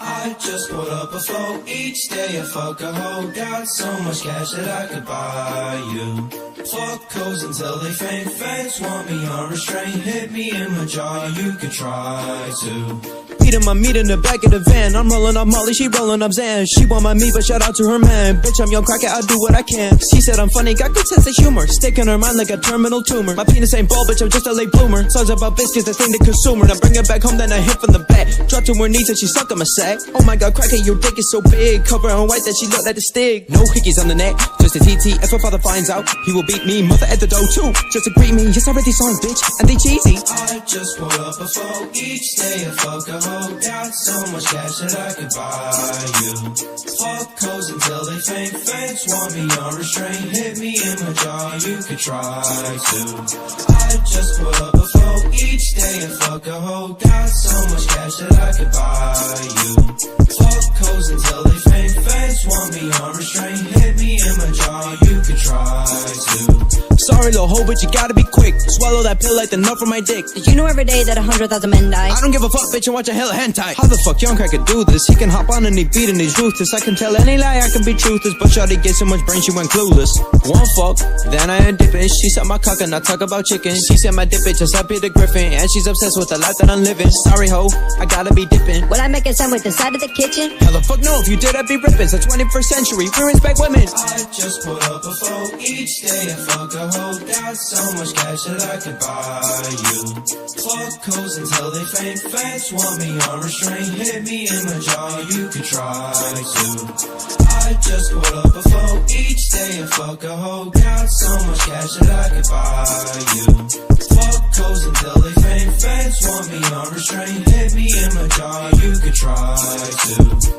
I just put up a float each day. I fuck a hoe. Got so much cash that I could buy you. Fuck hoes until they faint. Fans want me unrestrained. Hit me in my jaw. You could try to. Beating my meat in the back of the van. I'm rolling up Molly, she rolling up Zan. She want my meat, but shout out to her man. Bitch, I'm young cracker, I do what I can. She said I'm funny, got good sense of humor. Stick in her mind like a terminal tumor. My penis ain't bald, bitch, I'm just a late bloomer. Songs about biscuits, the thing to consumer. Now bring her back home, then I hit from the back. Drop to her knees and she suck on my sack. Oh my god, cracker, your dick is so big. Cover her in white that she look like a stick. No hickeys on the neck, just a TT. If her father finds out, he will beat me. Mother at the door too, just to greet me. Yes, I read these songs, bitch, and they cheesy. I just put up a float each day. I fuck a hoe. Got so much cash that I could buy you. Fuck hoes until they faint. Fans want me unrestrained. Hit me in my jaw. You could try to. I just put up a float each day. And fuck a hoe. Got so much cash that I could buy you. Fuck hoes until they faint. Fans want me unrestrained. Hit me in my jaw. You could try to. Sorry, little hoe, but you gotta be quick. Swallow that pill like the nut from my dick. Did you know every day that 100,000 men die? I don't give a fuck, bitch, and watch a hella hentai. How the fuck young cracker do this? He can hop on and he beat and he's ruthless. I can tell any lie, I can be truthless. But shawty get so much brain, she went clueless. One fuck, then I ain't dipping. She suck my cock and I talk about chicken. She said my dip it just like Peter Griffin. And she's obsessed with the life that I'm living. Sorry, ho, I gotta be dipping. Would I make a sandwich inside of the kitchen? Hella fuck no, if you did, I'd be ripping. It's the 21st century, we respect women. I just put up a float each day. And fuck a hoe. Got so much cash that I could buy you. Fuck hoes until they faint. Fans want me unrestrained. Hit me in my jaw. You could try to. I just put up a float each day. And fuck a hoe. Got so much cash that I could buy you. Fuck hoes until they faint. Fans want me unrestrained. Hit me in my jaw. You could try to.